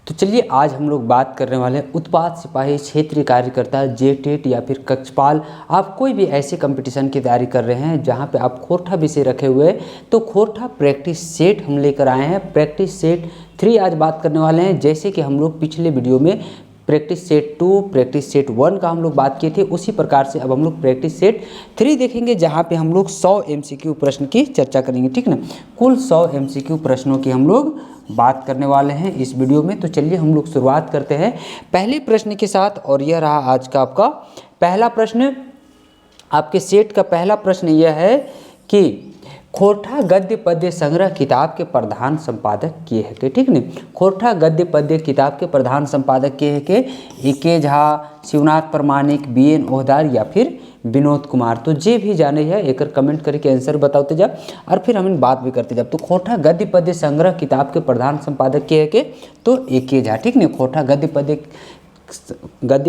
तो चलिए आज हम लोग बात करने वाले हैं उत्पाद सिपाही, क्षेत्रीय कार्यकर्ता, जेटेट या फिर कक्षपाल। आप कोई भी ऐसे कंपटीशन की तैयारी कर रहे हैं जहां पे आप खोरठा विषय रखे हुए हैं, तो खोरठा प्रैक्टिस सेट हम लेकर आए हैं। प्रैक्टिस सेट 3 आज बात करने वाले हैं। जैसे कि हम लोग पिछले वीडियो में प्रैक्टिस सेट 2, प्रैक्टिस सेट 1 का हम लोग बात किए थे, उसी प्रकार से अब हम लोग प्रैक्टिस सेट 3 देखेंगे, जहां पे हम लोग 100 MCQ प्रश्न की चर्चा करेंगे। ठीक ना, कुल 100 MCQ प्रश्नों की हम लोग बात करने वाले हैं इस वीडियो में। तो चलिए हम लोग शुरुआत करते हैं पहले प्रश्न के साथ, और यह रहा आज का आपका पहला प्रश्न। आपके सेट का पहला प्रश्न यह है कि खोरठा गद्य पद्य संग्रह किताब के प्रधान संपादक के है के। ठीक नहीं, खोरठा गद्य पद्य किताब के प्रधान संपादक के है के ए.के. झा, शिवनाथ प्रमाणिक, B.N. ओहदार या फिर विनोद कुमार। तो जे भी जाने है एक कमेंट करके आंसर बताते जा, और फिर हम बात भी करते जा। तो खोरठा गद्य पद्य संग्रह किताब के प्रधान संपादक के है के, तो ए.के. झा। ठीक नहीं, खोरठा गद्य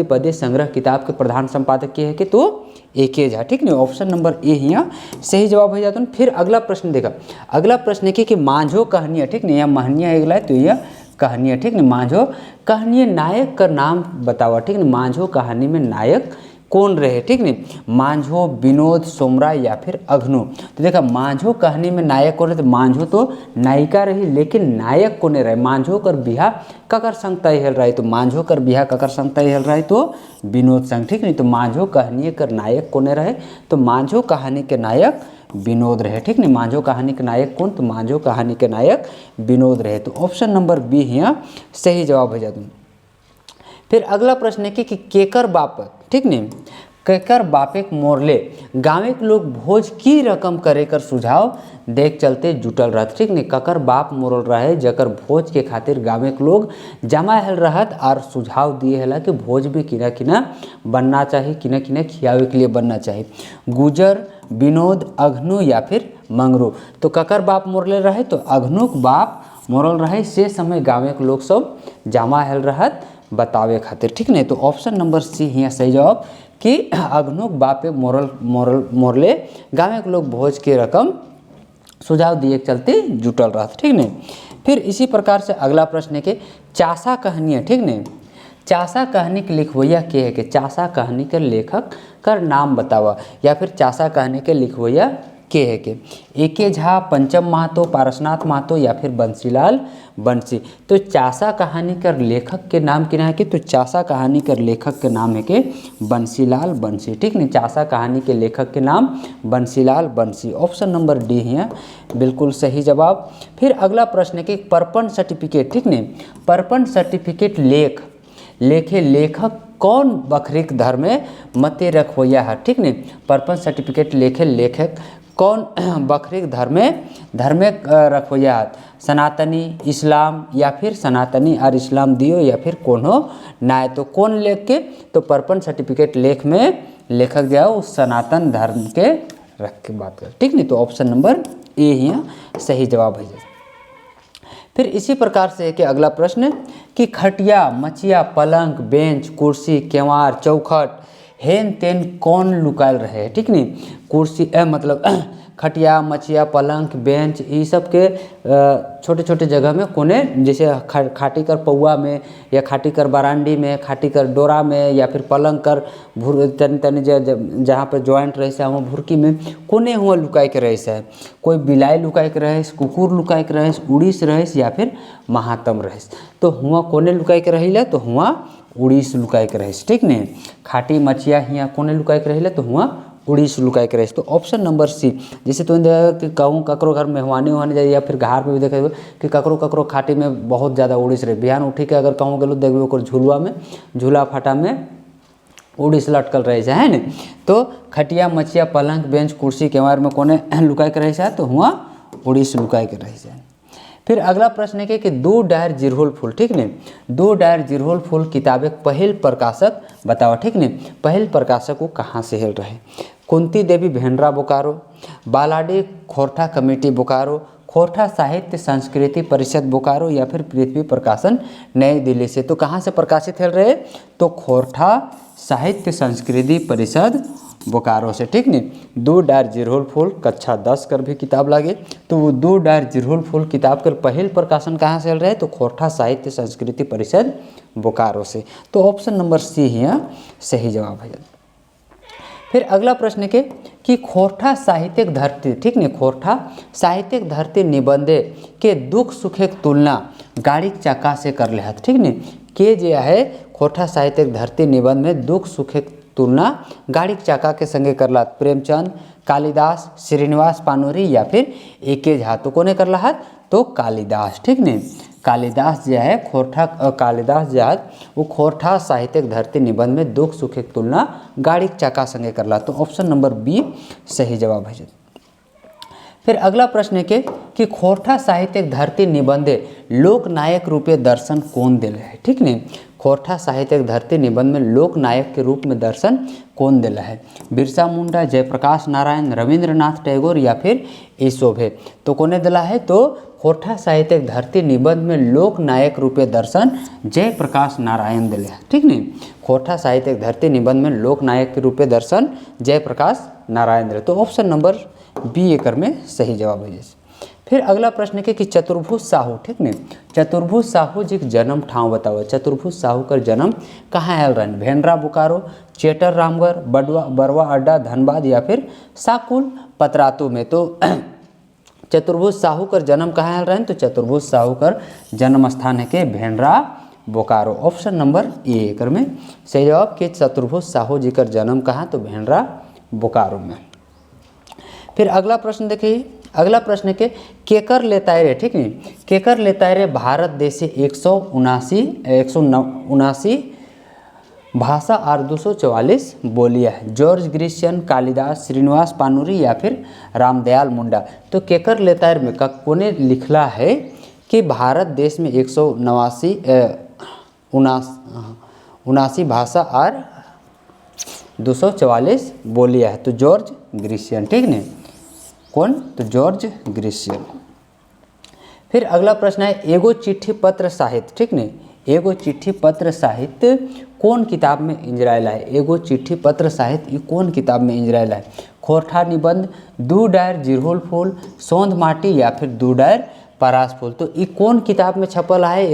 पद्य संग्रह किताब के प्रधान संपादक के है के, तो ए.के. झा। ठीक नहीं, ऑप्शन नंबर ए यहाँ सही जवाब हो जाता है। फिर अगला प्रश्न देखा, अगला प्रश्न है कि मांझो कहानियाँ। ठीक नहीं, यहाँ महनिया अगला है तो यह कहानियाँ। ठीक नहीं, मांझो कहानियाँ नायक का नाम बतावा। ठीक नहीं, मांझो कहानी में नायक कौन रहे। ठीक नहीं, मांझो, विनोद, सोमरा या फिर अघनु। तो देखा मांझो कहानी में नायक कौन रहे, तो मांझो तो नायिका रही, लेकिन नायक कोने रहे। मांझो कर बिहा ककर संग तय हल रहा है, तो मांझो कर बिहा ककर संग तय हल रहा है, तो विनोद संग। ठीक नहीं, तो मांझो कहानी कर नायक कोने रहे, तो मांझो कहानी के नायक विनोद रहे। ठीक नहीं, मांझो कहानी के नायक कौन, तो मांझो कहानी के नायक विनोद रहे। तो ऑप्शन नंबर बी यहाँ सही जवाब हो जाता है। फिर अगला प्रश्न है कि केकर बाप। ठीक नहीं, केकर बापेक मोरले गाँव के लोग भोज की रकम करे कर सुझाव देख चलते जुटल रहत। ठीक नहीं, ककर बाप मोरल रहे जकर भोज के खातिर गाँव के लोग जमा हल रहत और सुझाव दिए हला कि भोज भी किना किना बनना चाहिए, किना किना खियावे के लिए बनना चाहिए। गुजर, विनोद, अघनु या फिर मंगरू। तो ककर बाप मोरले रहे, तो अघनु के बाप मोरल रहे, से समय गाँव के लोग सब जमा हल रहत बतावे खातिर। ठीक नहीं, तो ऑप्शन नंबर सी यहाँ सही जवाब कि अघनुक बापे मोरले गाँव के लोग भोज के रकम सुझाव दिए के चलते जुटल रहा। ठीक नहीं, फिर इसी प्रकार से अगला प्रश्न है कि चासा कहानियाँ। ठीक नहीं, चासा कहानी के लिखवैया के है कि चासा कहानी के लेखक कर नाम बतावा, या फिर चासा कहानी के लिखवैया के है के ए.के. झा, पंचम महतो, पारसनाथ महतो या फिर बंसीलाल बंसी। तो चासा कहानी कर लेखक के नाम किना है कि, तो चासा कहानी कर लेखक के नाम है कि बंसीलाल बंसी। ठीक नहीं, चासा कहानी के लेखक के नाम बंसीलाल बंसी। ऑप्शन नंबर डी है बिल्कुल सही जवाब। फिर अगला प्रश्न है कि परपन सर्टिफिकेट। ठीक नहीं, परपन सर्टिफिकेट लेखे लेखक कौन बखरिक धर्म में मते रखवैया है। ठीक नहीं, परपन सर्टिफिकेट लेखे लेखक कौन बखरिक धर्म में रखवैया है, सनातनी, इस्लाम या फिर सनातनी और इस्लाम दियो या फिर कोनो नाय। तो कौन लेख के, तो परपन सर्टिफिकेट लेख में लेखक गया उस सनातन धर्म के रख के बात कर। ठीक नहीं, तो ऑप्शन नंबर ए यहाँ सही जवाब है। फिर इसी प्रकार से है कि अगला प्रश्न कि खटिया, मचिया, पलंग, बेंच, कुर्सी, केवाड़, चौखट हेन तेन कौन लुकायल रहे। ठीक नहीं, कुर्सी मतलब खटिया, मचिया, पलंग, बेंच, ये सब के छोटे छोटे जगह में कोने, जैसे खाटी कर पौआ में या खाटी कर बरांडी में, खाटी कर डोरा में या फिर पलंग कर तनी तनी जहाँ पर जॉइंट रहे से वहाँ भुरकी में कोने हुआ लुकाए के रहे से। कोई बिलाई लुकाए के रहे, कुकुर लुकाए के रहे, उड़ीस रहे या फिर महातम रहे, तो हुआ कोने लुकाए के रही, तो हुआ उड़ीस लुकाए के रहे। ठीक नहीं, खाटी मचिया हियाँ कोने लुकाए के रही, तो हुआ उड़ीस लुकाए के रहे। तो ऑप्शन नंबर सी, जैसे तुम कि कहूँ ककरो घर मेहमानी उहानी जाए या फिर घर में भी देखे कि ककरो खाटी में बहुत ज़्यादा उड़ीस रहे, बिहान उठी के अगर कहूँ गेलो देखबे ओकर झुलुआ में, झूला फाटा में उड़ीस लटकल रहे है न। तो खटिया, मचिया, पलंग, बेंच, कुर्सी, केवाड़ में कोने लुकाए के रहे, तो हुआ उड़ीस लुकाए के रहे। फिर अगला प्रश्न है कि 2 डायर जिरहोल फूल। ठीक नहीं, 2 डायर जिरहोल फूल किताबे पहल प्रकाशक बताओ। ठीक नहीं, पहल प्रकाशक वो कहाँ से हेल रहे, कुंती देवी भेंडरा बोकारो, बालाडी खोरठा कमेटी बोकारो, खोरठा साहित्य संस्कृति परिषद बोकारो या फिर पृथ्वी प्रकाशन नई दिल्ली से। तो कहाँ से प्रकाशित हेल रहे, तो खोरठा साहित्य संस्कृति परिषद बोकारो से, ठीक नहीं। दू डार जिरहोल फूल कक्षा 10 कर भी किताब लागे, तो वो दू डार जिरहोल फूल किताब कर पहल प्रकाशन कहाँ से चल रहा है, तो खोरठा साहित्य संस्कृति परिषद बोकारो से। तो ऑप्शन नंबर सी यहाँ सही जवाब है। फिर अगला प्रश्न के कि खोरठा साहित्यिक धरती, ठीक नहीं, खोरठा साहित्यिक धरती निबंधे के दुख सुखे तुलना गाड़िक चाका से कर लेहत, ठीक नहीं। के जो है खोरठा साहित्यिक धरती निबंध में दुख सुखे तुलना गाड़िक चाका के संगे करलात, प्रेमचंद, कालिदास, श्रीनिवास पानोरी या फिर एके झा। तो कोने कर लहत, तो कालिदास, ठीक नहीं। कालिदास जो है कालिदास जो है वो खोरठा साहित्यिक धरती निबंध में दुख सुख की तुलना गाड़िक चाका संगे करला। तो ऑप्शन नंबर बी सही जवाब है। फिर अगला प्रश्न है कि खोरठा साहित्यिक धरती निबंधे लोकनायक रूपे दर्शन कौन दिल है, ठीक नहीं। खोरठा साहित्यिक धरती निबंध में लोकनायक के रूप में दर्शन कौन दिला है, बिरसा मुंडा, जयप्रकाश नारायण, रविंद्रनाथ टैगोर या फिर ईसोभे। तो कोने दिला है, तो खोरठा साहित्यिक धरती निबंध में लोकनायक रूपे दर्शन जयप्रकाश नारायण दिले है, ठीक नहीं। खोरठा साहित्यिक धरती निबंध में लोकनायक के रूपे दर्शन जयप्रकाश नारायण दिले। तो ऑप्शन नंबर बी एकर में सही जवाब है। फिर अगला प्रश्न है कि चतुर्भुज साहू, ठीक नहीं, चतुर्भुज साहू जी के जन्म ठाव बताओ। चतुर्भुज साहू का जन्म कहाँ आयल रहन, भेंडरा बोकारो, चेटर रामगढ़, बरवा अड्डा धनबाद या फिर साकुल पतरातू में। तो चतुर्भुज साहू का जन्म कहाँ आयल रहन, तो चतुर्भुज साहू का जन्म स्थान है के Bhendra Bokaro. Option number A एकर में सही जवाब कि चतुर्भुज साहू जी का जन्म कहाँ, तो भेंडरा बोकारो में। फिर अगला प्रश्न देखिए, अगला प्रश्न के केकर लेतायरे, ठीक नहीं, केकर लेतायरे भारत देशे 179 भाषा और 244 बोलियाँ है। जॉर्ज ग्रिशियन, कालिदास, श्रीनिवास पानूरी या फिर रामदयाल मुंडा। तो केकर लेतायर में कोने लिखला है कि भारत देश में 179 भाषा और 244 बोलियाँ है। तो जॉर्ज ग्रिशियन, ठीक नहीं, कौन, तो जॉर्ज ग्रिशियन। फिर अगला प्रश्न है एगो चिट्ठी पत्र साहित्य, ठीक नहीं, एगो चिट्ठी पत्र साहित्य कौन किताब में इंजरायला है। एगो चिट्ठी पत्र साहित्य ये कौन किताब में इंजरायला है, खोरठा निबंध, दू डायर जिरहोल फूल, सोंध माटी या फिर दू डायर परास फूल। तो ये कौन किताब में छपल है,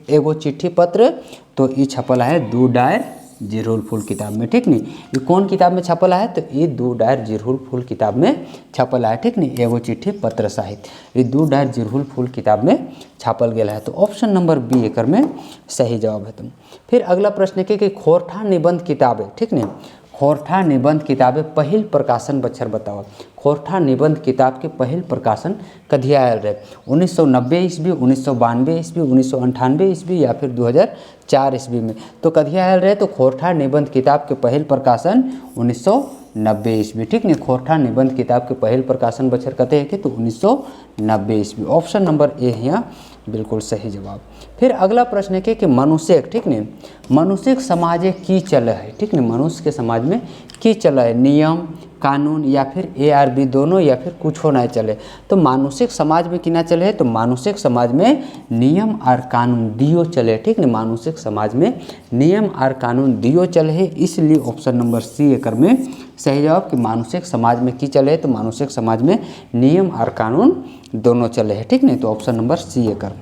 एगो चिट्ठी पत्र, तो ये छपल है दू डायर जिरहोल फूल किताब में, ठीक नहीं। ये कौन किताब में छपल है, तो ये दू डायर जिरहोल फूल किताब में छपल है, ठीक नहीं। एगो चिट्ठी पत्र साहित्य ये दू डायर जिरहोल फूल किताब में छापल गया है। तो ऑप्शन नंबर बी एकर में सही जवाब है। तुम फिर अगला प्रश्न है कि खोरठा निबंध किताबें, ठीक नहीं, खोरठा निबंध किताबें पहिल प्रकाशन बच्चर बताओ। खोरठा निबंध किताब के पहिल प्रकाशन कधिया आयल रहे, 1990 ईस्वी, 1992 ईस्वी, 1998 ईस्वी या फिर 2004 ईस्वी में। तो कधिया आयल रहे, तो खोरठा निबंध किताब के पहिल प्रकाशन 1990 ईस्वी, ठीक नहीं। खोरठा निबंध किताब के पहिल प्रकाशन बच्चर कते है कि, तो 1990 ईस्वी। ऑप्शन नंबर ए यहाँ बिल्कुल सही जवाब। फिर अगला प्रश्न है कि मनुष्य, ठीक नहीं, मनुष्य समाज की चल है, ठीक नहीं, मनुष्य के समाज में की चल है, नियम कानून या फिर ARB दोनों या फिर कुछ हो ना चले। तो मानुषिक समाज में किना चले है, तो मानुषिक समाज में नियम और कानून दियो चले, ठीक नहीं। मानुषिक समाज में नियम और कानून दियो चले है, इसलिए ऑप्शन नंबर सी एकर में सही जवाब कि मानुषिक समाज में की चले है, तो मानुषिक समाज में नियम और कानून दोनों चले हैं, ठीक नहीं। तो ऑप्शन नंबर सी एकर।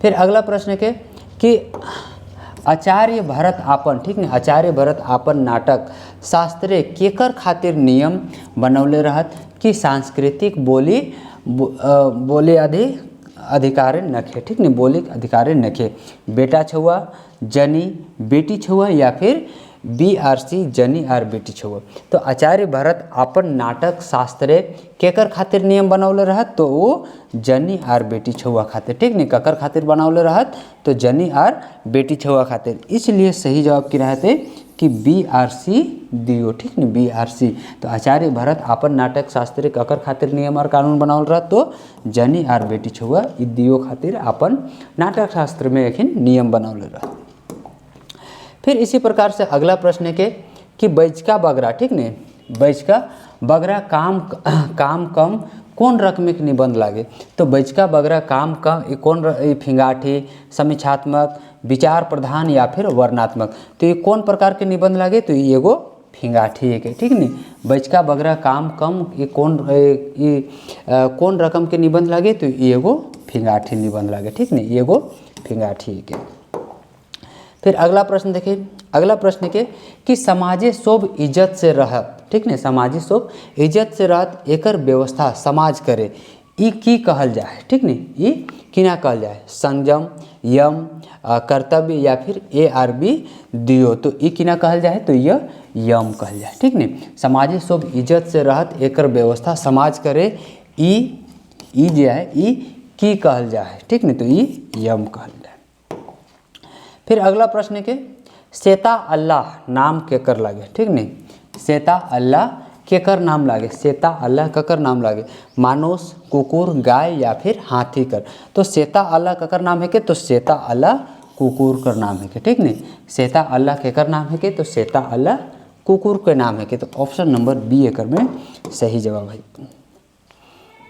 फिर अगला प्रश्न है कि आचार्य भरत आपन, ठीक नहीं, आचार्य भरत आपन नाटक शास्त्रे केकर खातिर नियम बनौले रहत कि सांस्कृतिक बोली अधिकार नखे, ठीक नहीं, बोली अधिकार नखे। बेटा छुआ, जनी, बेटी छुआ या फिर BRC जनी और बेटी छुआ। तो आचार्य भरत अपन नाटक शास्त्रे केकर खातिर नियम बनौले रहत, तो वो जनी और बेटी छुआ खातिर, ठीक नहीं। ककर खातिर बनौले रहत, तो जनी और बेटी छुआ खातिर। इसलिए सही जवाब की रहते कि BRC दियो, ठीक नहीं, BRC। तो आचार्य भरत अपन नाटक शास्त्रे ककर खातिर नियम और कानून बनौल रहत, तो जनी और बेटी छुआ ई दियो खातिर अपन नाटक शास्त्र में एक नियम बनौले रहत। फिर इसी प्रकार से अगला प्रश्न है कि बैचका बगरा, ठीक नहीं, बैचका बगरा काम कम कौन रकमिक निबंध लागे। तो बैचका बगरा काम कम कौन फिंगाठी, समीक्षात्मक, विचार प्रधान या फिर वर्णात्मक। तो ये कौन प्रकार के निबंध लागे, तो ये एगो फिंगाठी के, ठीक नहीं। बचका बगरा काम कम ये कौन रकम के निबंध लागे, तो ये एगो फिंगाठी निबंध लागे, ठीक नहीं, ये एगो फिंगाठी के। फिर अगला प्रश्न देखिए, अगला प्रश्न के कि समाजे शोभ इज्जत से रहत, ठीक नहीं, समाजे शोभ इज्जत से रहत एकर व्यवस्था समाज करे, ई की कहल जाए, ठीक नहीं, ई किना कहल जाए, संयम, यम, कर्तव्य या फिर ARB दियो, तो ई किना कहल जाए, तो यह यम कहल जाए, ठीक नहीं। समाजे शोभ इज्जत से रहत एकर व्यवस्था समाज करे, ई जो है ई की कहल जाए, ठीक नहीं, तो ई यम कहल जाए। फिर अगला प्रश्न के सेता अल्लाह नाम केकर लागे, ठीक नहीं, सेता अल्लाह केकर नाम लागे, सेता अल्लाह ककर नाम लागे, मानुष, कुकुर, गाय या फिर हाथी कर, तो सेता अल्लाह ककर नाम है के, तो सेता अल्लाह कुकुर कर नाम है के, ठीक नहीं, सेता अल्लाह केकर नाम है के, तो सेता अल्लाह कुकुर के नाम है के, तो ऑप्शन नंबर बी एकर में सही जवाब है।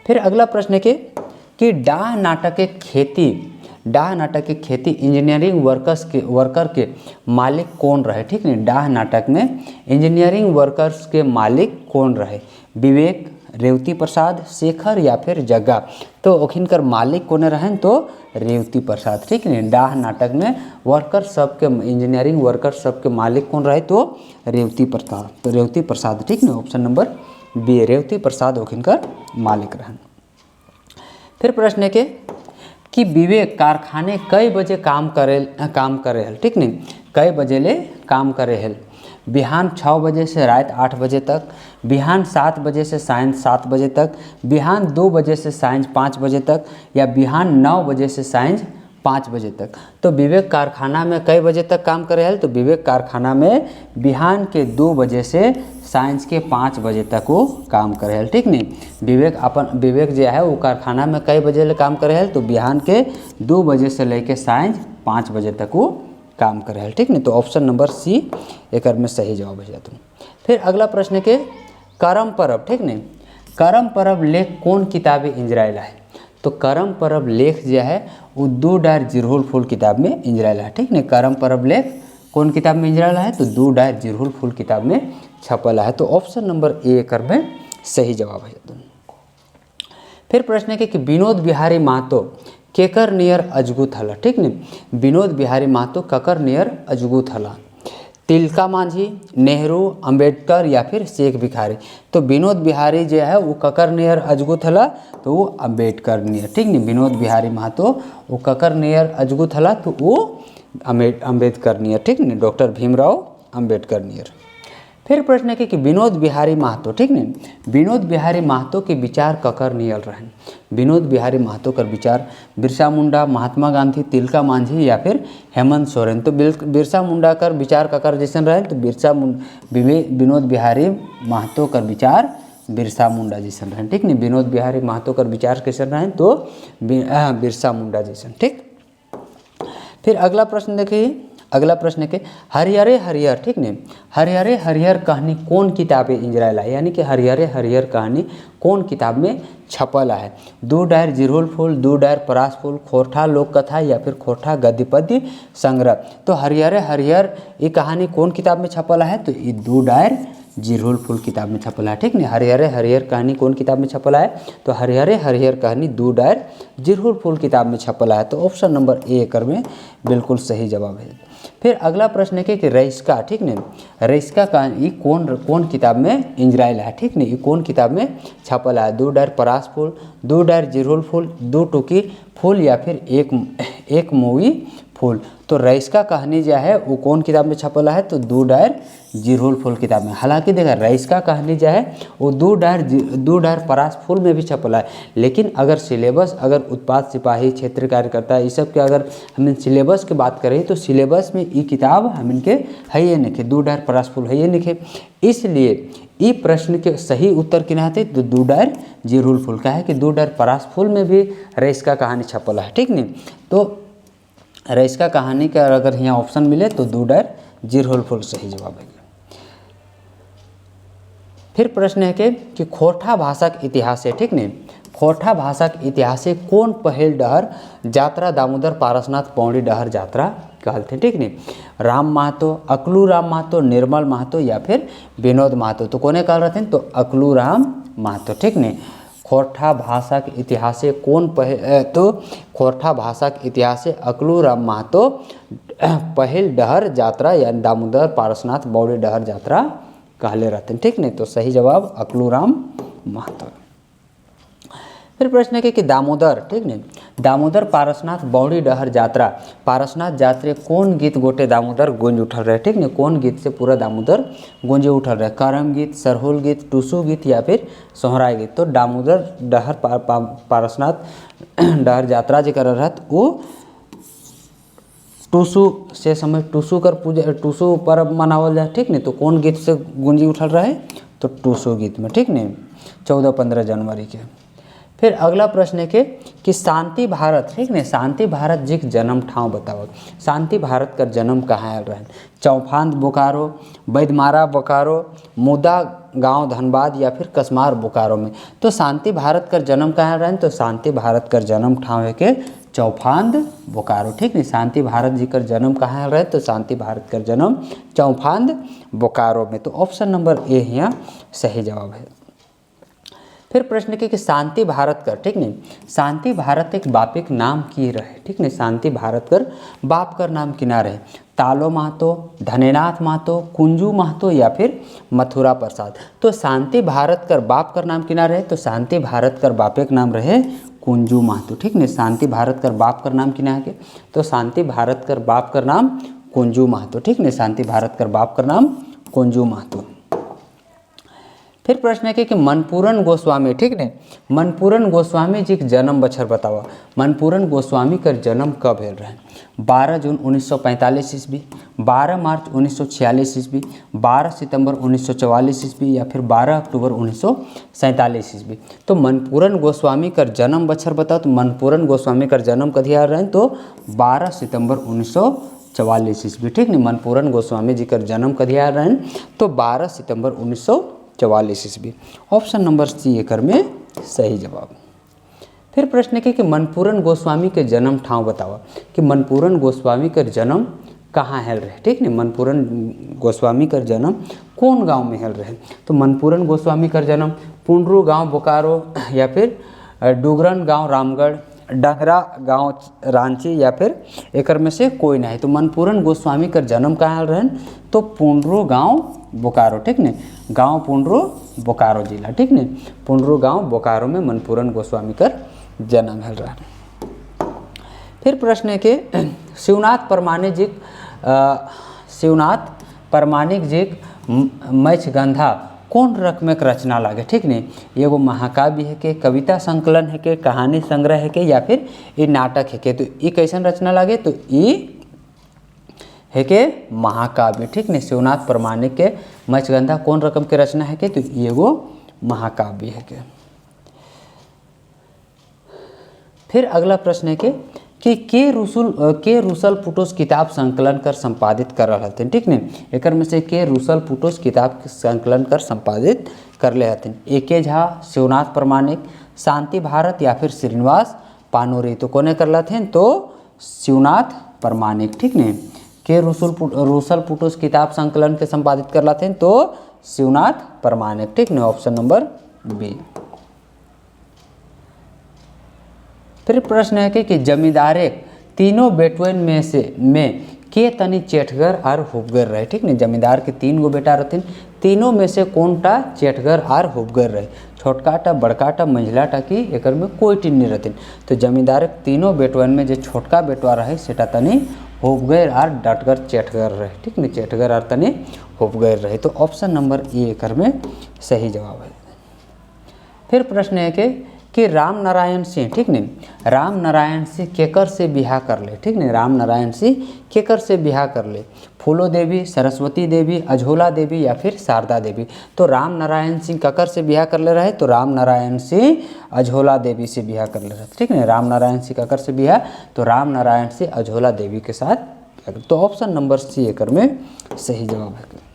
फिर अगला प्रश्न के कि डाह नाटक के खेती इंजीनियरिंग वर्कर के मालिक कौन रहे, ठीक नहीं, डाह नाटक में इंजीनियरिंग वर्कर्स के मालिक कौन रहे, विवेक, रेवती प्रसाद, शेखर या फिर जग्गा, तो ओखिनकर मालिक कौन रहे, तो रेवती प्रसाद, ठीक नहीं। डाह नाटक में वर्कर सबके इंजीनियरिंग वर्कर सबके मालिक कौन रहे, तो रेवती प्रसाद, तो रेवती प्रसाद, ठीक नहीं, ऑप्शन नंबर बी, रेवती प्रसाद ओखिनकर मालिक रहे। फिर प्रश्न के कि विवेक कारखाने कई बजे काम करे हल, ठीक नहीं, कई बजे ले काम करे हल, बिहान 6 बजे से रात 8 बजे तक, बिहान 7 बजे से सायं 7 बजे तक, बिहान 2 बजे से सायं 5 बजे तक, या बिहान 9 बजे से सायं 5 बजे तक, तो विवेक कारखाना में कई बजे तक काम करे हल, तो विवेक कारखाना में बिहान के 2 बजे से साइंस के 5 बजे तक वो काम करे हल, ठीक नहीं। विवेक जो है वो कारखाना में कई बजे ले काम करे हल, तो बिहान के 2 बजे से लेके सायं 5 बजे तक वो काम करे हल, ठीक नहीं, तो ऑप्शन नंबर सी एकर में सही जवाब है। तुम फिर अगला प्रश्न के करम परब, ठीक नहीं, करम परब लेख कौन किताबे इंजराइल है, तो करम परब लेख जो है वो 2 डायर जिरहुल फूल किताब में इंजराइल है, ठीक नहीं। करम परब लेख कौन किताब में इंजराइल है, तो 2 डायर जिरहुल फूल किताब में छपल है, तो ऑप्शन नंबर ए एकर में सही जवाब है। फिर प्रश्न है कि विनोद बिहारी महतो केकर नियर अजगुत हला, ठीक नहीं, विनोद बिहारी महतो ककर नियर अजगुत हला, तिलका मांझी, नेहरू, अंबेडकर या फिर शेख भिखारी, तो विनोद बिहारी जो है वो ककर नियर अजगुत हला, तो वो अंबेडकर नियर, ठीक नहीं, विनोद बिहारी महतो वो ककर नियर अजगुत हला, तो वो अंबेडकर नियर, ठीक नहीं, डॉक्टर भीमराव अंबेडकर नियर। फिर प्रश्न है कि विनोद बिहारी महतो, ठीक नहीं, विनोद बिहारी महतो के विचार ककर नियल रहन, विनोद बिहारी महतो कर विचार बिरसा मुंडा, महात्मा गांधी, तिलका मांझी या फिर हेमंत सोरेन, तो बिरसा मुंडा कर विचार ककर जैसन रहन, तो विनोद बिहारी महतो कर विचार बिरसा मुंडा जैसन रहन, ठीक नहीं, विनोद बिहारी महतो कर विचार कैसन रहन, तो बिरसा मुंडा जैसन, ठीक। फिर अगला प्रश्न देखिए, अगला प्रश्न के हरिहरे हरिहर, ठीक नहीं, हरिहरे हरिहर कहानी कौन किताबे इंजराइल है, यानी कि हरिहरे हरिहर कहानी कौन किताब में छपल है, 2 डायर जिरहुल फूल, 2 डायर परास फूल, खोरठा लोक कथा या फिर खोरठा गद्य पद्य संग्रह, तो हरिहरे हरिहर ये कहानी कौन किताब में छपल है, तो ये 2 डायर जिरहुल फूल किताब में छपल है, ठीक नहीं। हरिहरे हरिहर कहानी कौन किताब में छपल है, तो हरिहरे हरिहर कहानी 2 डायर जिरहुल फूल किताब में छपल है, तो ऑप्शन नंबर ए एकर में बिल्कुल सही जवाब है। फिर अगला प्रश्न है कि रईस्का, ठीक नहीं, रईस्का कहानी कौन किताब में इंजराइल है, ठीक नहीं, कौन किताब में छपल है, 2 डायर परास फूल, 2 डायर जिरहुल फूल, 2 टुकी फूल या फिर एक मोई फूल, तो रईस्का कहानी जो है वो कौन किताब में छपल है, तो 2 डायर जिरहुल फूल किताब में। हालांकि देखा रईस्का कहानी जो है वो 2 डायर परास फूल में भी छपल है, लेकिन अगर सिलेबस अगर उत्पाद सिपाही क्षेत्र कार्यकर्ता ये सब के अगर हम सिलेबस की बात करें तो सिलेबस में ये किताब हम इनके है ये लिखे 2 डायर परास फूल है ये लिखे, इसलिए ये प्रश्न के सही उत्तर किना है, तो 2 डायर जिरहुल फूल का है कि 2 डायर परास फूल में भी रईस्का कहानी छपल है, ठीक नहीं, तो रईस्का कहानी का अगर यहाँ ऑप्शन मिले तो 2 डायर जिरहुल फूल सही जवाब है। फिर प्रश्न है कि खोरठा भाषा का इतिहास है, ठीक नहीं, खोरठा भाषाक इतिहासे कौन पहिल डहर यात्रा दामोदर पारसनाथ पौड़ी डहर यात्रा कहते ठीक नहीं। राम महतो, अकलू राम महतो, निर्मल महतो या फिर विनोद महतो। तो कोने कह रहे थे तो अकलू राम महतो ठीक नहीं। खोरठा भाषा के इतिहासे कौन तो खोरठा भाषा के इतिहासे अकलू राम महतो पहिल डहर यात्रा या दामोदर पारसनाथ पौड़ी डहर यात्रा कहले रहते हैं ठीक नहीं। तो सही जवाब अकलू राम महतो। फिर प्रश्न है कि दामोदर ठीक नहीं, दामोदर पारसनाथ बौड़ी डहर यात्रा पारसनाथ यात्रे कौन गीत गोटे दामोदर गूंज उठल रहे ठीक नहीं। कौन गीत से पूरा दामोदर गूंजे उठल रहे, करम गीत, सरहुल गीत, टूसू गीत या फिर सोहराय गीत। तो दामोदर डहर पारसनाथ डहर यात्रा जी कर रहा वो टूसू से समय टूसू कर पूजा टूसू पर्व मनावल जाए ठीक नहीं। तो कौन गीत से गूंजी उठल रहे तो टूसू गीत में ठीक नहीं, 14-15 जनवरी के। फिर अगला प्रश्न है कि शांति भारत ठीक नहीं, शांति भारत जी के जन्म ठाव बताओ। शांति भारत का जन्म कहाँ आयल रहे, चौफांद बोकारो, बैदमारा बोकारो, मुदा गांव धनबाद या फिर कसमार बोकारो में। तो शांति भारत का जन्म कहाँ आयल रहे, तो शांति भारत का जन्म ठाव है के चौफांद बोकारो ठीक नहीं। शांति भारत जी का जन्म कहाँ आयल रहे, तो शांति भारत का जन्म चौफांद बोकारो में। तो ऑप्शन नंबर ए यहाँ सही जवाब है। फिर प्रश्न कि शांति भारत कर ठीक नहीं, शांति भारत एक बापिक नाम की रहे ठीक नहीं। शांति भारत कर बाप कर नाम किना रहे, तालो महतो, धनेनाथ महतो, कुंजू महतो या फिर मथुरा प्रसाद। तो शांति भारत कर बाप कर नाम किना रहे, तो शांति भारत कर बापिक नाम रहे कुंजू महतो ठीक नहीं। शांति भारत कर बाप कर नाम किना है, तो शांति भारत कर बाप कर नाम कुंजू महतो ठीक नहीं। शांति भारत कर बाप कर नाम कुंजू महतो। फिर प्रश्न है कि मनपूरन गोस्वामी ठीक नहीं, मनपूरन गोस्वामी जी के जन्म बछर बताओ। मनपूरन गोस्वामी का जन्म कब भेल रहे, 12 जून 1945 ईस्वी, 12 मार्च 1946 ईस्वी, 12 सितंबर 1944 ईस्वी या फिर 12 अक्टूबर 1947 ईस्वी। तो मनपूरन गोस्वामी का जन्म बछर बताओ। तो मनपूरन गोस्वामी का जन्म कभी आ रहे हैं, तो 12 सितंबर 1944 ईस्वी ठीक नहीं। मनपूरन गोस्वामी जी का जन्म कभी आ रहे हैं, तो 12 सितंबर 1944 ईस्वी। ऑप्शन नंबर सी एकर में सही जवाब। फिर प्रश्न है कि मनपूरन गोस्वामी के जन्म ठाव बताओ कि मनपूरन गोस्वामी का जन्म कहाँ हेल रहे ठीक नहीं। मनपूरन गोस्वामी का जन्म कौन गांव में हेल रहे, तो मनपूरन गोस्वामी का जन्म पुंडरू गांव बोकारो या फिर डुगरन गांव रामगढ़, डंगरा गांव रांची या फिर एकर में से कोई नहीं। तो मनपूरन गोस्वामी का जन्म कहाँ रहे, तो पुंडरू गांव बोकारो ठीक नहीं। गांव पुंडरू बोकारो जिला ठीक नहीं। पुंडरू गांव बोकारो में मनपूरन गोस्वामी का जन्म है रहा। फिर प्रश्न है कि शिवनाथ परमाणिक जी मत्स्यगंधा कौन रकम के रचना लागे ठीक नहीं। एगो महाकाव्य है के, कविता संकलन है के, कहानी संग्रह है के या फिर ये नाटक है के। तो ये कैसन रचना लागे, तो ये है के महाकाव्य ठीक नहीं। शिवनाथ परमाणिक के मत्स्यगंधा कौन रकम के रचना है के, तो एगो महाकाव्य है के। फिर अगला प्रश्न है कि के रूसल पुटोस किताब संकलन कर संपादित कर रहे हथिन ठीक नहीं। एकर में से के रूसल पुटोस किताब संकलन कर संपादित कर ले हथिन, एके झा, शिवनाथ परमाणिक, शांति भारत या फिर श्रीनिवास पानोरी। तो कोने कर लथिन, तो शिवनाथ परमाणिक ठीक नहीं। के रूसल पुटोस किताब संकलन के संपादित कर लथिन, तो शिवनाथ परमाणिक ठीक नहीं। Option number B. फिर प्रश्न है कि जमींदारे तीनों बेटवन में के तनी चेठगर और हुबगर रहे ठीक नहीं। जमींदार के 3 गो बेटा रहथिन, तीनों में से कौनटा चेठगर और हुबगर रहे, छोटकाटा, बड़काटा, मंझलाटा की एकर में कोई टीन नहीं रहथिन। तो जमींदार के तीनों बेटवन में जो छोटका बेटवा रहे सेटा तनी हुबगर और डटगर चेठगर रहे ठीक नहीं। चेठगर और तनी हुबगर रहे। तो ऑप्शन नंबर ए एकर में सही जवाब है। फिर प्रश्न है कि राम नारायण सिंह ठीक नहीं, राम नारायण सिंह केकर से बिहा कर ले ठीक नहीं। राम नारायण सिंह केकर से बिहा कर ले, फूलो देवी, सरस्वती देवी, अझोला देवी या फिर शारदा देवी। तो राम नारायण सिंह ककर से बिहा कर ले रहे, तो राम नारायण सिंह अझोला देवी से बिहा कर ले रहे ठीक नहीं। राम नारायण सिंह ककर से बिहा, तो राम नारायण सिंह अझोला देवी के साथ। तो ऑप्शन नंबर सी एकर में सही जवाब है।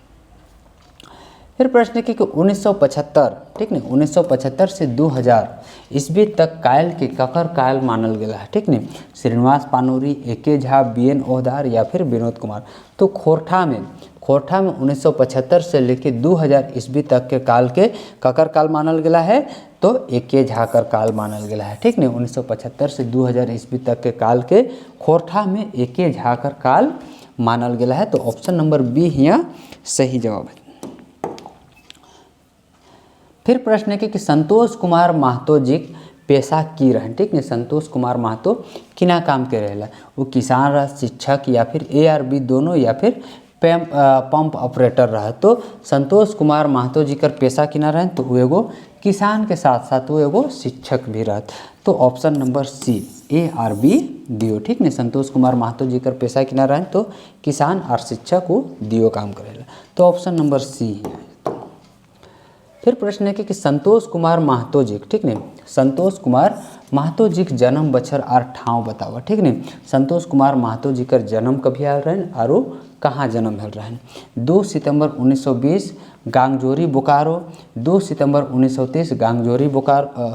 फिर प्रश्न की 1975, ठीक नहीं, 1975 से 2000 ईस्वी तक कायल के ककर कायल मानल गया है, ठीक नहीं, श्रीनिवास पानोरी, ए.के. झा, बी.एन. ओहदार या फिर विनोद कुमार। तो खोरठा में 1975 से लेकर 2000 ईस्वी तक के काल के ककर काल मानल गया है, तो ए.के. झा कर काल मानल गया है, ठीक नहीं, 1975 से 2000 ईस्वी तक के काल के खोरठा में ए.के. झा कर काल मानल गया है। तो ऑप्शन नंबर बी यहाँ सही जवाब है। फिर प्रश्न है कि संतोष कुमार महतो जी पेशा की रहें, ठीक है, संतोष कुमार महतो किना काम के रहेला, वो किसान रह, शिक्षक या फिर ARB दोनों या फिर पंप ऑपरेटर रहा। तो संतोष कुमार महतो जी कर पेशा किना रहें, तो वो एगो किसान के साथ साथ वो एगो शिक्षक भी रहत। तो ऑप्शन नंबर सी ARB दियो, ठीक नहीं, संतोष कुमार महतो जी कर पेशा किना रहें, तो किसान और शिक्षक वो दियो काम करेला। तो ऑप्शन नंबर सी है। फिर प्रश्न है कि संतोष कुमार महतो जी, ठीक नहीं, संतोष कुमार महतो जी के जन्म बछर और ठाव बतावा, ठीक नहीं, संतोष कुमार महतो जी का जन्म कभी आयल रहन और कहाँ जन्म भेल रहन। 2 सितंबर 1920 गांगजोरी बोकारो, 2 सितंबर 1930 गांगजोरी बोकारो,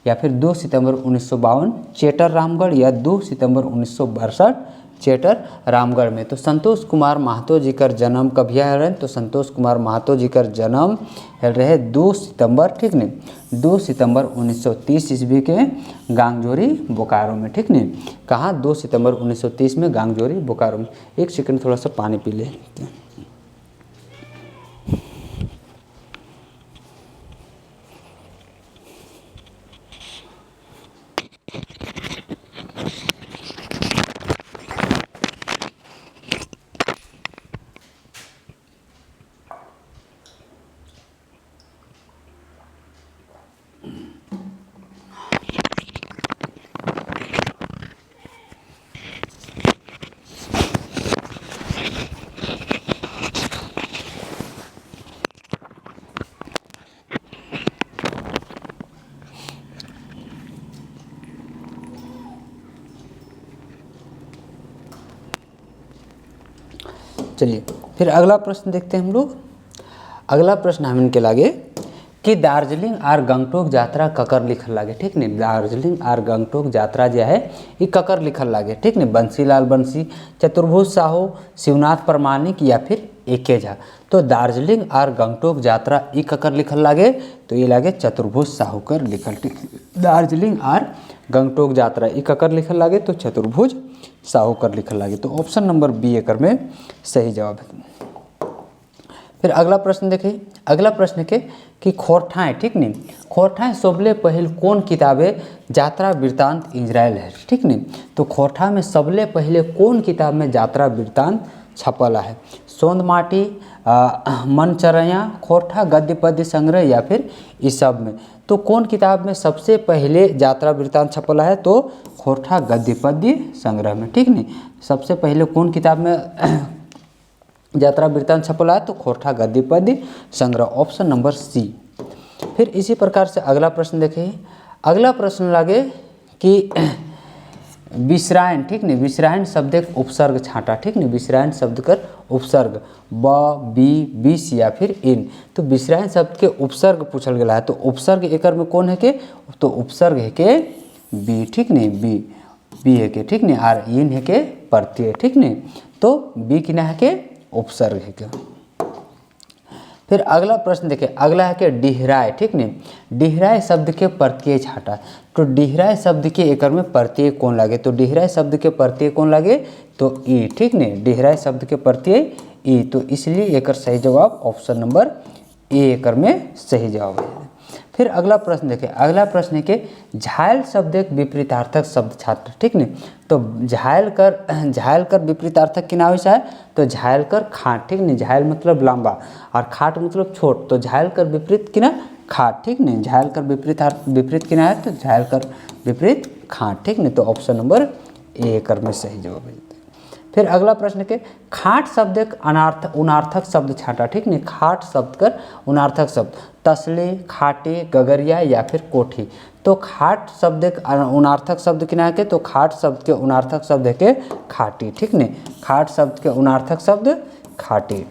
या फिर 2 सितंबर 1952 चेटर रामगढ़, या 2 सितंबर 1962 चेटर रामगढ़ में। तो संतोष कुमार महतो जी का जन्म कभी आयल रहे, तो संतोष कुमार महतो जी का जन्म है रहे 2 सितंबर, ठीक नहीं, 2 सितंबर 1930 ईस्वी के गांगजोरी बोकारो में, ठीक नहीं, कहाँ 2 सितंबर 1930 में गांगजोरी बोकारो में। एक सेकंड थोड़ा सा पानी पी ले। चलिए फिर अगला प्रश्न देखते हैं हम लोग। अगला प्रश्न हम इनके लागे कि दार्जिलिंग और गंगटोक यात्रा ककर लिखल लागे, ठीक नहीं, दार्जिलिंग और गंगटोक यात्रा जो है ये ककर लिखल लागे, ठीक नहीं, बंसीलाल बंसी, चतुर्भुज साहू, शिवनाथ प्रमाणिक या फिर ए.के. झा। तो दार्जिलिंग और गंगटोक यात्रा ये ककर लिखल लागे, तो ये लागे चतुर्भुज साहू कर लिखल, ठीक, दार्जिलिंग और गंगटोक यात्रा ये ककर लिखल लागे, तो चतुर्भुज साहू कर लिखल लागे। तो ऑप्शन नंबर बी एकर में सही जवाब है। फिर अगला प्रश्न देखिए। अगला प्रश्न के कि खोरठाएँ, ठीक नहीं, खोरठाएँ सबले पहल कौन किताबे यात्रा वृत्तांत इजराइल है, ठीक नहीं, तो खोरठा में सबले पहले कौन किताब में यात्रा वृत्तांत छपला है। सोंद माटी, मनचरया, खोरठा गद्य पद्य संग्रह या फिर इस सब में। तो कौन किताब में सबसे पहले यात्रा वृत्तांत छपला है, तो खोरठा गद्य पद्य संग्रह में, ठीक नहीं, सबसे पहले कौन किताब में यात्रा वृत्तांत छपला है, तो खोरठा गद्य पद्य संग्रह, ऑप्शन नंबर सी। फिर इसी प्रकार से अगला प्रश्न देखिए। अगला प्रश्न लगे कि विश्रायण, ठीक नहीं, विश्रायण शब्द एक उपसर्ग छाटा, ठीक नहीं, विश्रायण शब्द कर उपसर्ग ब, बी, बीस या फिर इन। तो विश्रायण शब्द के उपसर्ग पूछल गया है, तो उपसर्ग एकर में कौन है के, तो उपसर्ग है के बी, ठीक नहीं, बी है के, ठीक नहीं, और इन है के प्रत्यय, ठीक नहीं, तो बी किना है के उपसर्ग है के। फिर अगला प्रश्न देखिए। अगला है कि डिहराय, ठीक नहीं, डिहराय शब्द के प्रत्यय छाटा। तो डिहराय शब्द के एकर में प्रत्यय कौन लागे, तो डिहराय शब्द के प्रत्यय कौन लागे, तो ई, ठीक नहीं, डिहराय शब्द के प्रत्यय ई। तो इसलिए एकर सही जवाब ऑप्शन नंबर ए एकर में सही जवाब है। फिर अगला प्रश्न देखिए। अगला प्रश्न है कि झायल शब्द एक विपरीतार्थक शब्द छात्र, ठीक नहीं, तो झायल कर विपरीतार्थक किना हो है, तो झायल कर खाट, ठीक नहीं, झायल मतलब लंबा और खाट मतलब छोट, तो झायल कर विपरीत किना खाट, ठीक नहीं, झायल कर विपरीत किना है, तो झायल कर विपरीत खाट, ठीक नहीं, तो ऑप्शन नंबर ए एकर में सही जवाब है। फिर अगला प्रश्न के खाट शब्द एक उनार्थक शब्द छाटा, ठीक नहीं, खाट शब्द कर उनार्थक शब्द तसले, खाटे, गगरिया या फिर कोठी। तो खाट शब्द एक उनार्थक शब्द किना के, तो खाट शब्द के उनार्थक शब्द है के खाटी, ठीक नहीं, खाट शब्द के उनार्थक शब्द खाटी।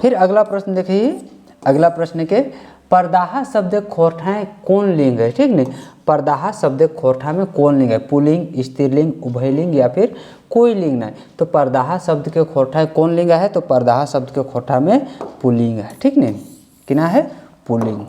फिर अगला प्रश्न देखिए, अगला प्रश्न के परदाहा शब्द खोरठाएँ कौन लिंग है, ठीक नहीं। परदाहा शब्द खोरठा में कौन लिंग है, पुल्लिंग, स्त्रीलिंग, उभयलिंग या फिर कोई लिंग नहीं। तो परदाहा शब्द के खोरठा कौन लिंग है, तो परदाहा शब्द के खोरठा में पुल्लिंग है, ठीक नहीं, किना है, पुल्लिंग।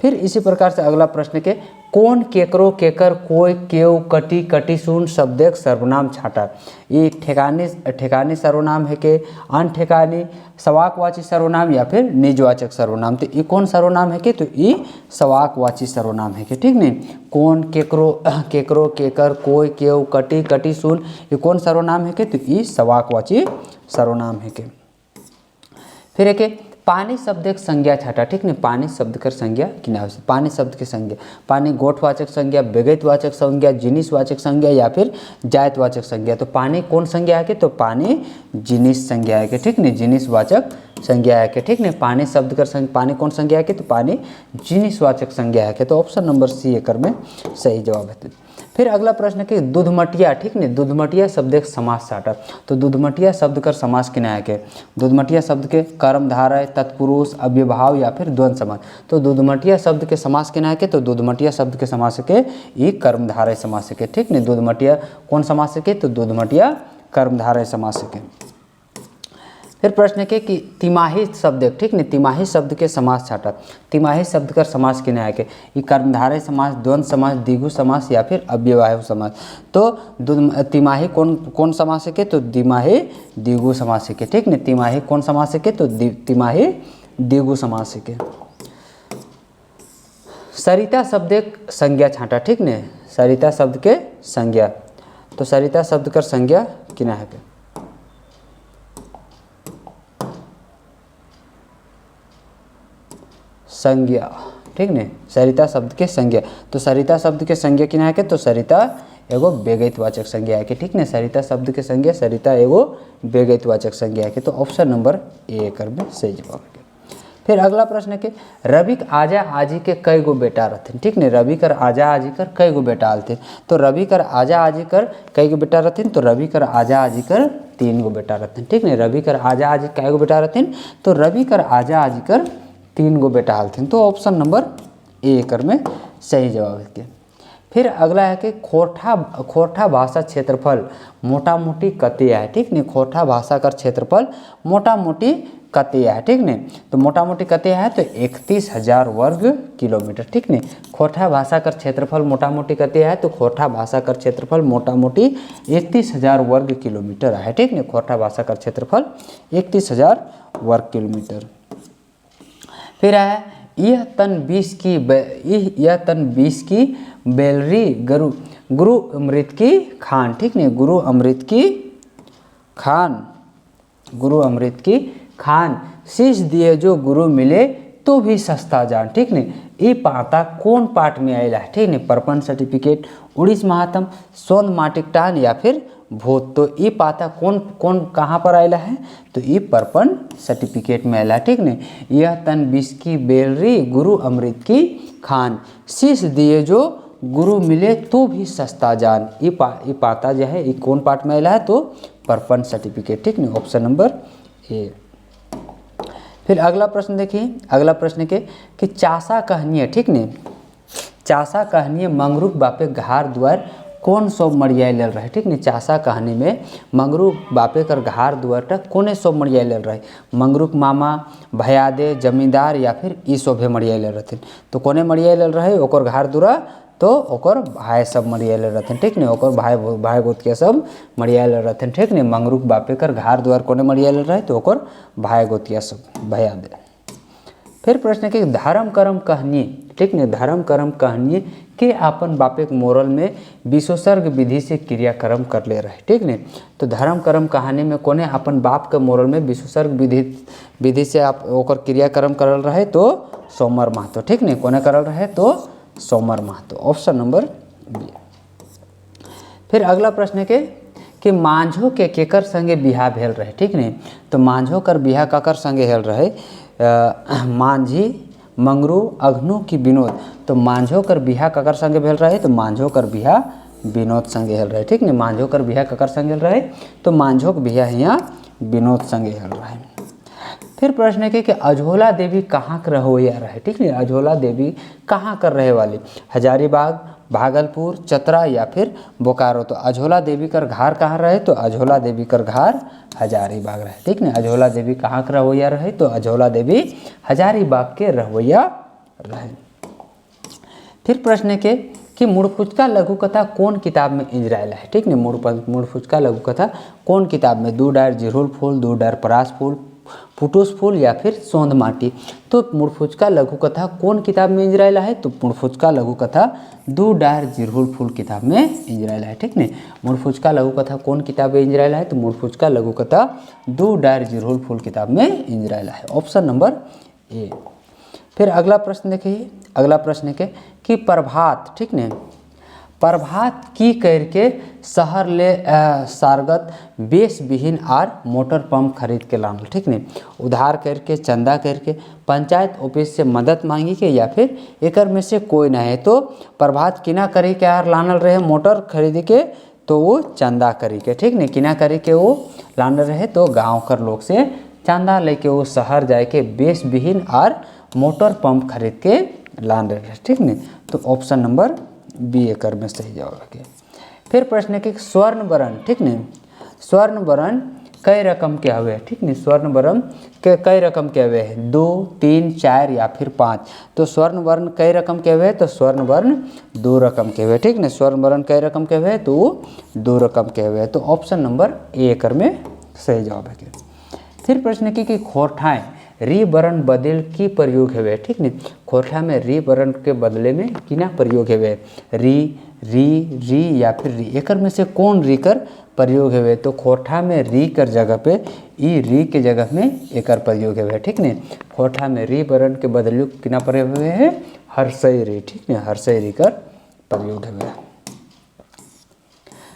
फिर इसी प्रकार से अगला प्रश्न के कौन केकरो केकर कोई केव कटी कटिसून शब्दक सर्वनाम छाटा। ये ठेकानी सर्वनाम है के अनठेकानी सवाकवाची सर्वनाम या फिर निजवाचक सर्वनाम। तो ये कौन सर्वनाम है के, तो ये सवाकवाची सर्वनाम है के, ठीक नहीं। कौन केकरो केकर कोई केव कटी कटिसून ये कौन सर्वनाम है के, तो ये सवाकवाची सर्वनाम है के। फिर एक पानी शब्द एक संज्ञा छाटा, ठीक नहीं। पानी शब्द कर संज्ञा किना हो, पानी शब्द की संज्ञा, पानी गोठवाचक संज्ञा, बेगैतवाचक संज्ञा, जिनिसवाचक संज्ञा या फिर जायतवाचक संज्ञा। तो पानी कौन संज्ञा है के, तो पानी जिनिस संज्ञा है के, ठीक नहीं, जिनिसवाचक संज्ञा है के, ठीक नहीं। पानी शब्द कर पानी कौन संज्ञा है के, तो पानी जिनिसवाचक संज्ञा है के। तो ऑप्शन नंबर सी एकर में सही जवाब है। फिर अगला प्रश्न है कि दूधमटिया, ठीक नहीं, दूधमटिया शब्द एक समास छाटा। तो दूधमटिया शब्द कर समास किना है के, दूधमटिया शब्द के कर्मधारय, तत्पुरुष, अव्ययभाव या फिर द्वंद्व समास। तो दूधमटिया शब्द के समास किना है के, तो दूधमटिया शब्द के समास के ये कर्मधारय समास के, ठीक नहीं। दूधमटिया कौन समास के, तो दूधमटिया कर्मधारय समास के। फिर प्रश्न के कि तिमाही शब्द, ठीक नहीं, तिमाही शब्द के समास छाटा। तिमाही शब्द का समास किना है के, ये कर्मधारय समास, द्वंद्व समास, द्विगु समास या फिर अव्ययभाव समास। तो तिमाही कौन समास है के, तो तिमाही द्विगु समास है के, ठीक नहीं। तिमाही कौन समास है के, तो तिमाही द्विगु समास है के। सरिता शब्द एक संज्ञा छाटा, ठीक नहीं, सरिता शब्द के संज्ञा। तो सरिता शब्द का संज्ञा किना है के, संज्ञा, ठीक नहीं, सरिता शब्द के संज्ञा। तो सरिता शब्द के संज्ञा किना है के, तो सरिता एगो बेगैतवाचक संज्ञा है के, ठीक नहीं। सरिता शब्द के संज्ञा सरिता एगो बेगैतवाचक संज्ञा है के। तो ऑप्शन नंबर ए कर में सही जवाब है। फिर अगला प्रश्न है कि रवि आजा आजी के कई गो बेटा रहते, ठीक नहीं। रवि कर आजा आजी कर कई गो बेटा आलते। तो रवि कर आजा आजी कर कई गो बेटा रहते, तो रवि कर आजा आजी कर 3 गो बेटा रहते, ठीक नहीं। रवि कर आजा आजी कई गो बेटा रहते, तो रवि कर आजा आजी कर 3 गो बेटा हालथिन। तो ऑप्शन नंबर ए कर में सही जवाब है। फिर अगला है कि खोरठा भाषा क्षेत्रफल मोटा मोटी कतिया है, ठीक नहीं। खोरठा भाषा का क्षेत्रफल मोटा मोटी कतिया है, ठीक नहीं। तो मोटा मोटी कतिया है, तो 31,000 वर्ग किलोमीटर, ठीक नहीं। खोरठा भाषा का क्षेत्रफल मोटा मोटी कतिया है, तो खोरठा भाषा का क्षेत्रफल मोटा मोटी 31,000 वर्ग किलोमीटर है, ठीक नहीं। खोरठा भाषा का क्षेत्रफल 31,000 वर्ग किलोमीटर। फिर है यह तन 20 की बेलरी गुरु अमृत की खान, ठीक नहीं। गुरु अमृत की खान शीश दिए जो गुरु मिले तो भी सस्ता जान, ठीक नहीं। ये पाता कौन पाठ में आएला है, ठीक नहीं। परपन सर्टिफिकेट, उड़ीस महात्म, सोंद माटिकटान या फिर भूत। तो ये पाता कौन कहाँ पर आएला है, तो ये परपन सर्टिफिकेट में आएला, ठीक नहीं। यह तन 20 की बेलरी गुरु अमृत की खान शीश दिए जो गुरु मिले तो भी सस्ता जान। ये पाता जो है ये कौन पाठ में आएला है, तो परपन सर्टिफिकेट, ठीक नहीं। Option number A. फिर अगला प्रश्न देखिए, अगला प्रश्न के कि चासा कहनिए, ठीक नहीं। चासा कहनिए मंगरूक बापे घार द्वार कौन सब मरिया लेल रहे, ठीक नहीं। चासा कहानी में मंगरूक बापे कर घार दुआर तक कोने सब मरिया लेल रहे। मंगरूक मामा, भयादे, जमींदार या फिर ई शोभे मरिया लेल रहथिन। तो कोने मरिया लेल रहे, ओकर घार दुरा, तो ओकर भाई सब मरिया लेल रहथिन, ठीक नहीं। ओकर भाई गोतिया सब मरिया लेल रहथिन, ठीक नहीं। मंगरूक बापे कर घार दुआर कोने मरिया लेल रहे, तो ओकर भाई गोतिया सब भयादे। फिर प्रश्न के धर्म कर्म कहनी, ठीक नहीं। धर्म कर्म कहनी के अपन बापे के मोरल में विशोसर्ग विधि से क्रियाक्रम कर ले रहे, ठीक नहीं। तो धर्म कर्म कहानी में कोने अपन बाप के मोरल में विशोसर्ग विधि से आप ओकर क्रियाक्रम करल रहे, तो सोमर महतो, ठीक नहीं। कोने करल रहे, तो Somar Mahato. Option number B. फिर अगला प्रश्न है कि मांझो के केकर संगे बिहा भेल रहे, ठीक नहीं। तो मांझो कर बिहा ककर संगे हेल रहे, मांझी, मंगरू, अघनु की विनोद। तो मांझो कर बिहा ककर संगे भेल रहे, तो मांझो कर बिहा विनोद संगे हेल रहे, ठीक नहीं। मांझो कर बिहा ककर संगे हेल रहे, तो मांझो के बिहा यहाँ विनोद संगे हेल रहे। फिर प्रश्न है कि अझोला देवी कहाँ कर रहोया रहे, ठीक है। अझोला देवी कहाँ कर रहे वाली, हजारीबाग, भागलपुर, चतरा या फिर बोकारो। तो अझोला देवी कर घर कहाँ रहे, तो अझोला देवी कर घर हजारीबाग रहे, ठीक है। अझोला देवी कहाँ कर रहोया रहे, तो अझोला देवी हजारीबाग के रहोया रहे। फिर प्रश्न है कि मुड़फुचका लघु कथा कौन किताब में इंजरायल है, ठीक है। मुड़फुचका लघु कथा कौन किताब में, दू डार जिरहुल फूल, दू डार परास फूल, फुटूस फूल या फिर सोंध माटी। तो मुड़फुचका लघु कथा कौन किताब में इंजरायल है, तो मुड़फुचका लघु कथा दू डार जिरहुल फूल किताब में इंजरायल है, ठीक है। मुड़फुचका लघु कथा कौन किताब में इंजरायल है, तो मुड़फुचका लघु कथा दू डार जिरहुल फूल किताब में इंजरायल है, ऑप्शन नंबर ए। फिर अगला प्रश्न देखिए, अगला प्रश्न है कि प्रभात, ठीक ने, प्रभात की करके शहर ले सारगत बेस विहीन आर मोटर पंप खरीद के लानल, ठीक ने। उधार करके, चंदा करके, पंचायत ऑफिस से मदद मांगी के या फिर एकर में से कोई ना है। तो प्रभात किना करी के आर लानल रहे मोटर खरीद के, तो वो चंदा करी के, ठीक ने। किना करी के वो लानल रहे, तो गाँव कर लोग से चंदा लेके वो शहर जाए के बेस विहीन आर मोटर पंप खरीद के लान रहे, ठीक ने। तो ऑप्शन नंबर बी एकर में सही जवाब है। फिर प्रश्न है कि स्वर्ण वरण, ठीक ने, स्वर्ण वरण कई रकम के हुए, ठीक ने। स्वर्ण वरण के कई रकम के हुए हैं, 2, 3, 4 या फिर 5। तो स्वर्ण वर्ण कई रकम के हुए, तो स्वर्ण वर्ण 2 रकम के हुए, ठीक ने। स्वर्ण वर्ण कई रकम के हुए, तो 2 रकम के हुए। तो ऑप्शन नंबर ए एकर में सही जवाब है। फिर प्रश्न है कि खोरठाएँ री वर्ण बदल की प्रयोग है, ठीक नहीं। खोरठा में री वर्ण के बदले में किना प्रयोग है, री, री, री या फिर री, एकर में से कौन री कर प्रयोग है। तो खोरठा में री कर जगह पे ई री के जगह में एकर प्रयोग है, ठीक नहीं। खोरठा में री वर्ण के बदले किना प्रयोग हुए है, हर्षई री, ठीक नहीं, हर्षई री कर प्रयोग है।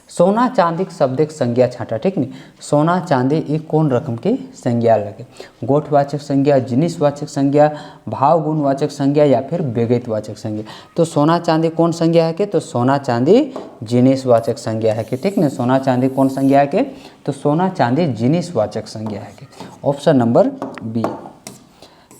सोना चांदी शब्द एक संज्ञा छाटा, ठीक नहीं। सोना चांदी एक कौन रकम की संज्ञा लगे, गोठवाचक संज्ञा, जिनिसवाचक संज्ञा, भाव गुणवाचक संज्ञा या फिर बेगैतवाचक संज्ञा। तो सोना चांदी कौन संज्ञा है कि, तो सोना चांदी जिनिसवाचक संज्ञा है कि, ठीक नहीं। सोना चांदी कौन संज्ञा है कि, तो सोना चांदी जिनिसवाचक संज्ञा है कि, ऑप्शन नंबर बी।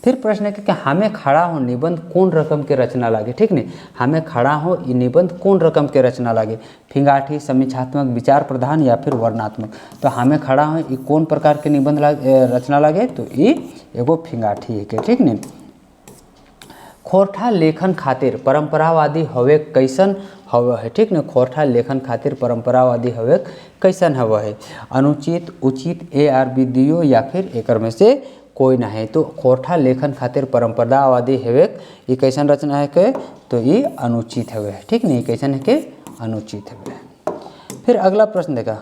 फिर प्रश्न है कि हमें खड़ा हो निबंध कौन रकम के रचना लागे, ठीक नहीं। हमें खड़ा हो ये निबंध कौन रकम के रचना लागे, फिंगाठी, समीक्षात्मक, विचार प्रधान या फिर वर्णात्मक। तो हमें खड़ा हो ये कौन प्रकार के निबंध रचना लागे, तो ये एगो फिंगाठी है, ठीक नहीं। खोरठा लेखन खातिर परंपरावादी हवे कैसन हवा है, ठीक ना। खोरठा लेखन खातिर परंपरावादी हवे कैसन हवा है, अनुचित, उचित, ए आर बी दियो या फिर एकर में से कोई ना है। तो खोरठा लेखन खातिर परंपरावादी हवे ये कैसन रचना है के, तो ये अनुचित हवे, ठीक नहीं, कैसन है के अनुचित हवे। फिर अगला प्रश्न देखा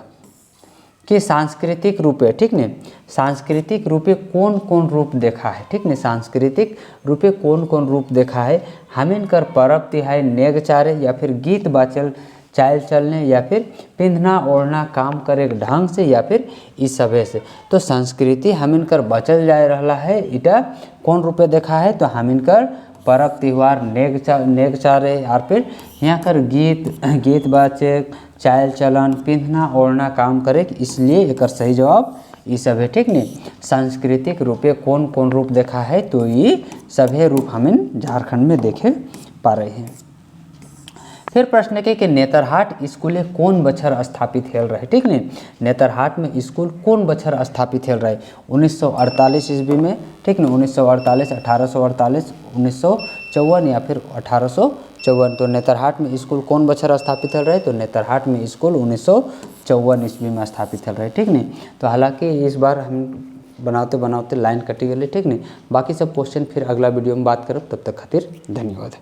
कि सांस्कृतिक रूपे, ठीक नहीं, सांस्कृतिक रूपे कौन कौन रूप देखा है, ठीक नहीं। सांस्कृतिक रूपे कौन कौन रूप देखा है, हमिन कर परब तिहाई नेग चारे या फिर गीत बाचल चाल चलने या फिर पिंधना ओढ़ना काम करे ढंग से या फिर इस सभे से। तो संस्कृति हमिन कर बचल जा रहा है, इटा कौन रूपे देखा है, तो हमिन कर परब त्यौहार नेग चारे और फिर यहाँ कर गीत बाचे चाल चलन पिंधना ओढ़ना काम करे, इसलिए एक सही जवाब ये सब है, ठीक नहीं। सांस्कृतिक रूपे कौन कौन रूप देखा है, तो ये सभी रूप हमें झारखंड में देखे पा रहे हैं। फिर प्रश्न है कि नेतरहाट स्कूल कौन बछर स्थापित हेल रहे, ठीक नहीं। नेतरहाट में स्कूल कौन बछर स्थापित हेल रहे, 1948 ईस्वी में, ठीक नहीं, 1948, 1848, 1954 या फिर 1854। तो नेतरहाट में स्कूल कौन बछर स्थापित हेल रहे, तो नेतरहाट में स्कूल 1954 ईस्वी में स्थापित हेल रहे, ठीक नहीं। तो हालांकि इस बार हम बनाते बनाते लाइन कटी गई, ठीक नहीं। बाकी सब क्वेश्चन फिर अगला वीडियो में बात करब, तब तक खातिर धन्यवाद।